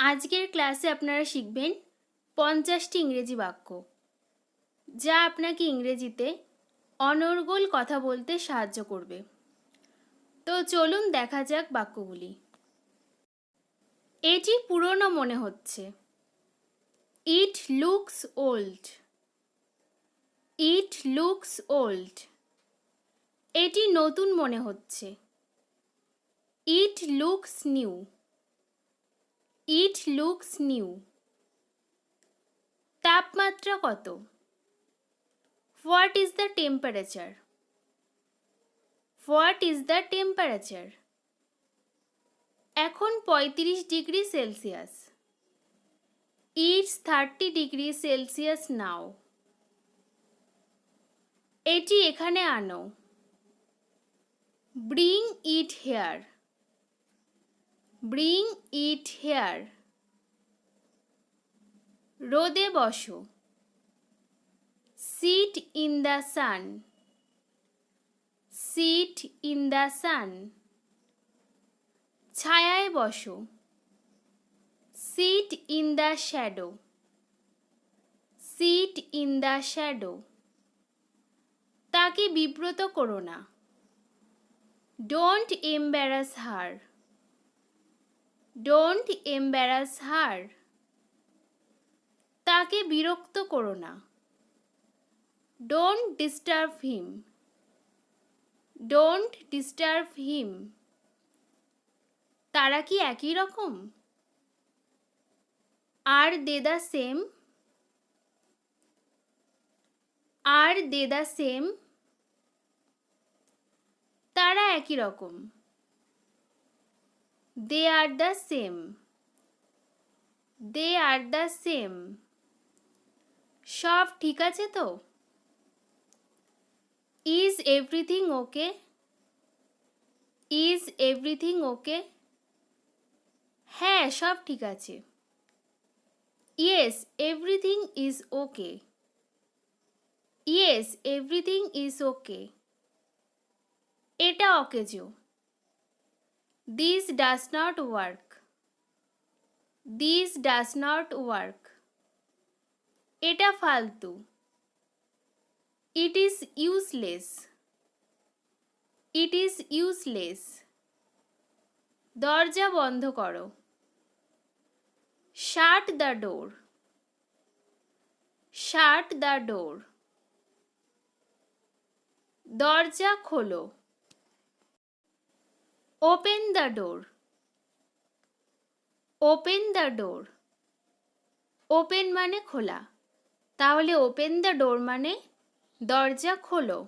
আজকের ক্লাসে আপনারা শিখবেন 50টি ইংরেজি বাক্য, যা আপনাকে ইংরেজিতে অনর্গল কথা বলতে সাহায্য করবে। তো চলুন দেখা যাক বাক্যগুলি। এটি পুরনো মনে হচ্ছে। It looks old. It looks old. এটি নতুন মনে হচ্ছে। It looks new. It looks new. তাপমাত্রা কত? What is the temperature? What is the temperature? এখন 35 degree Celsius. It's 30 degree Celsius now. এটি এখানে আনো। Bring it here. Bring it here. রোদে বসো। Sit in the sun. Sit in the sun. ছায়ায় বসো। Sit in the shadow. Sit in the shadow. তাকে বিব্রত করো না। Don't embarrass her. Don't embarrass her. তাকে বিরক্ত করো না। Don't disturb him. Don't disturb him. তারা কি একই রকম? Are they the same? Are they the same? তারা একই রকম। They are the same. They are the same. সব ঠিক আছে তো? Is everything okay? Is everything okay? হ্যাঁ, সব ঠিক আছে। Yes everything is okay. Yes everything is okay. এটা অকেজো। This does not work. This does not work. এটা ফালতু। It is useless. It is useless. দরজা বন্ধ করো। শাট the door. Shut the door. দরজা খোলো। Open the door. Open the door. Open মানে খোলা, তাহলে ওপেন দ্য ডোর মানে দরজা খোলো।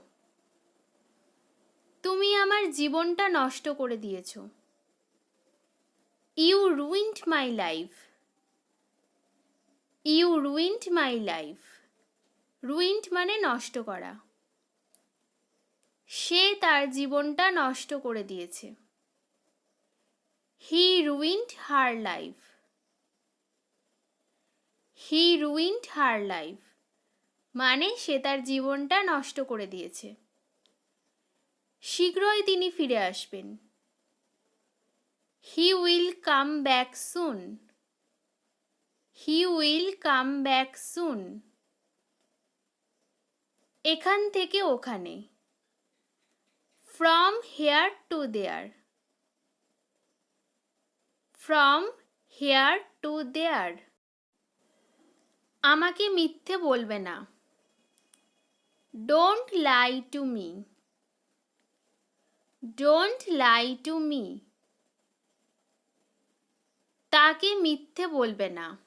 তুমি আমার জীবনটা নষ্ট করে দিয়েছো। You ruined my life. You ruined my life. Ruined মানে নষ্ট করা। সে তার জীবনটা নষ্ট করে দিয়েছে। He ruined her life. He ruined her life মানে সে তার জীবনটা নষ্ট করে দিয়েছে। শীঘ্রই তিনি ফিরে আসবেন। He will come back soon. He will come back soon. এখান থেকে ওখানে। From here to there. From here to there. আমাকে মিথ্যে বলবে না। Don't lie to me. Don't lie to me. তাকে মিথ্যে বলবে না।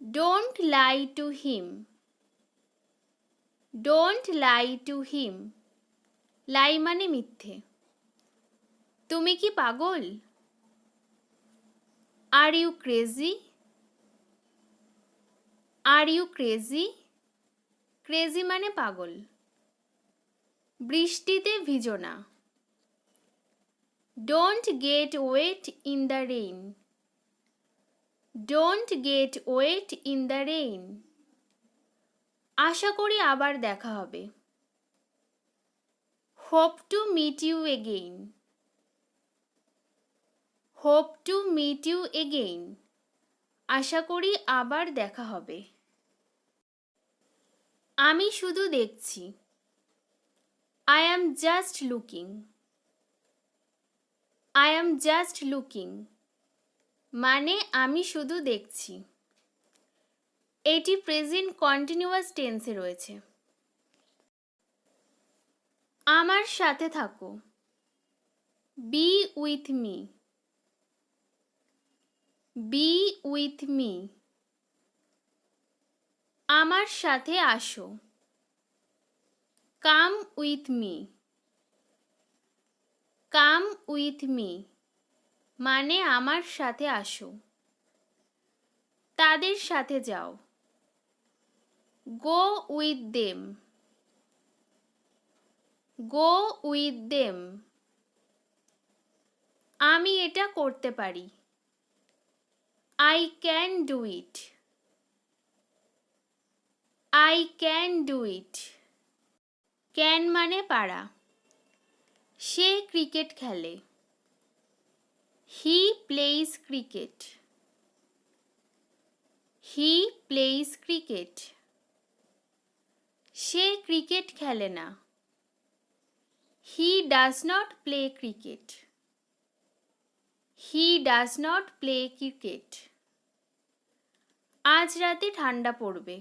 Don't lie to him. Don't lie to him. Lie মানে মিথ্যে। তুমি কি পাগল? Are you crazy? Are you crazy? Crazy মানে পাগল। বৃষ্টিতে ভিজো না। Don't get wet in the rain. Don't get wet in the rain. আশা করি আবার দেখা হবে। Hope to meet you again. Hope to meet you again, আশা করি আবার দেখা হবে। আমি শুধু দেখছি, I am just looking. I am just looking মানে আমি শুধু দেখছি। এটি প্রেজেন্ট কন্টিনিউয়াস টেন্সে রয়েছে। আমার সাথে থাকো, be with me. Be with me, আমার সাথে আসো, come with me. Come with me মানে আমার সাথে আসো। তাদের সাথে যাও, go with them. Go with them, আমি এটা করতে পারি, I can do it. I can do it, can মানে পারা। সে ক্রিকেট খেলে, he plays cricket. He plays cricket, সে ক্রিকেট খেলে না, he does not play cricket. He does not play cricket. আজ রাতে ঠান্ডা পড়বে,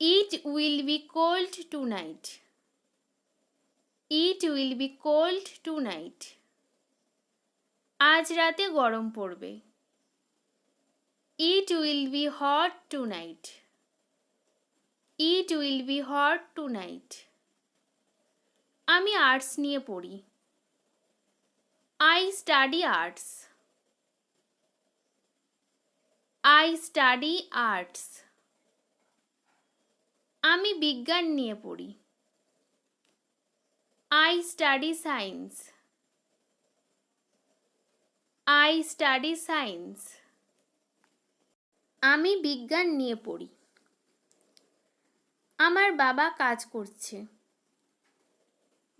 it will be cold tonight. It will be cold tonight, আজ রাতে গরম পড়বে, it will be hot tonight. It will be hot tonight, আমি arts নিয়ে পড়ি, I study arts. I study arts, আমি বিজ্ঞান নিয়ে পড়ি, I study science. I study science, আমি বিজ্ঞান নিয়ে পড়ি। আমার বাবা কাজ করছে,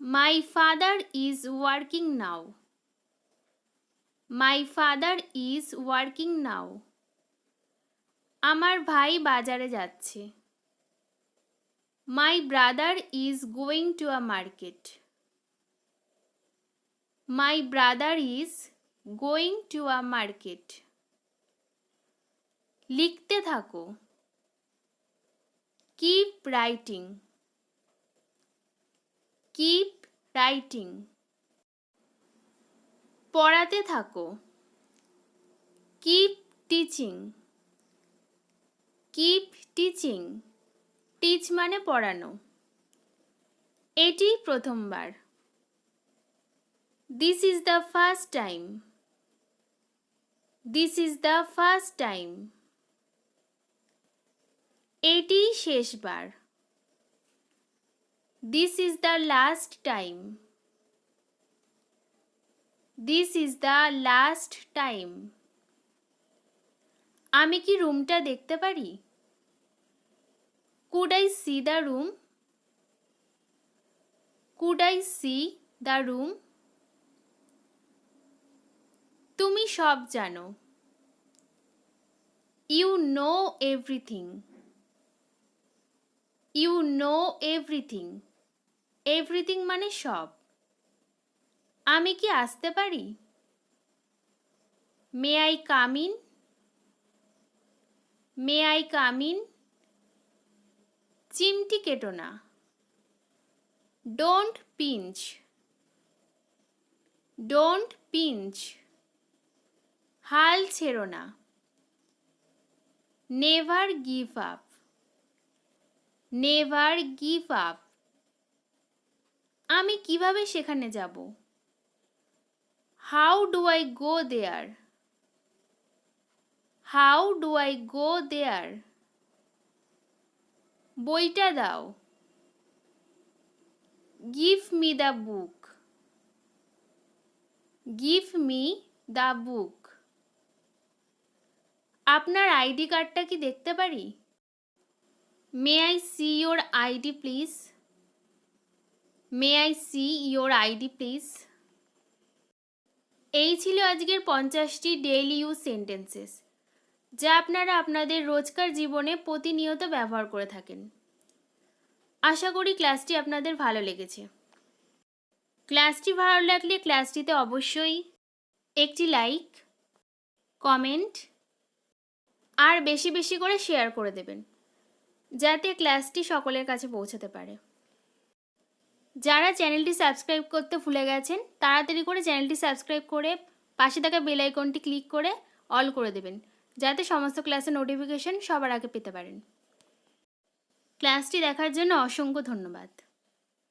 my father is working now. My father is working নাও, আমার ভাই বাজারে যাচ্ছে, my brother is going to a market. My brother is going to a market, লিখতে থাকো, কিপ রাইটিং। কিপ রাইটিং, পড়াতে থাকো, keep teaching. Keep teaching, teach মানে পড়ানো। এটি প্রথমবার, this is the first time. This is the first time, এটি শেষবার, this is the last time. This is the last time, আমি কি রুমটা দেখতে পারি, could I see the room. Could I see the room, তুমি সব জানো, you know everything. You know everything, everything মানে সব। আমি কি আসতে পারি, may I come in. May I come in, চিমটি কেটো না, ডোন্ট পিঞ্চ। ডোন্ট পিঞ্চ, হাল ছেড়ো না, never give up. Never give up, আমি কিভাবে সেখানে যাব, how do I go there. How do I go there, বইটা দাও, give me the book. Give me the book, আপনার আইডি কার্ডটা কি দেখতে পারি, may I see your ID please. May I see your ID please, এই ছিল আজকের 50টি ডেইলি ইউজ সেন্টেন্সেস, যা আপনারা আপনাদের রোজকার জীবনে প্রতিনিয়ত ব্যবহার করে থাকেন। আশা করি ক্লাসটি আপনাদের ভালো লেগেছে। ক্লাসটি ভালো লাগলে ক্লাসটিতে অবশ্যই একটি লাইক, কমেন্ট আর বেশি বেশি করে শেয়ার করে দেবেন, যাতে ক্লাসটি সকলের কাছে পৌঁছাতে পারে। যারা চ্যানেলটি সাবস্ক্রাইব করতে ভুলে গেছেন, তাড়াতাড়ি করে চ্যানেলটি সাবস্ক্রাইব করে পাশে থাকা বেল আইকনটি ক্লিক করে অল করে দেবেন, যাতে সমস্ত ক্লাসের নোটিফিকেশন সবার আগে পেতে পারেন। ক্লাসটি দেখার জন্য অসংখ্য ধন্যবাদ।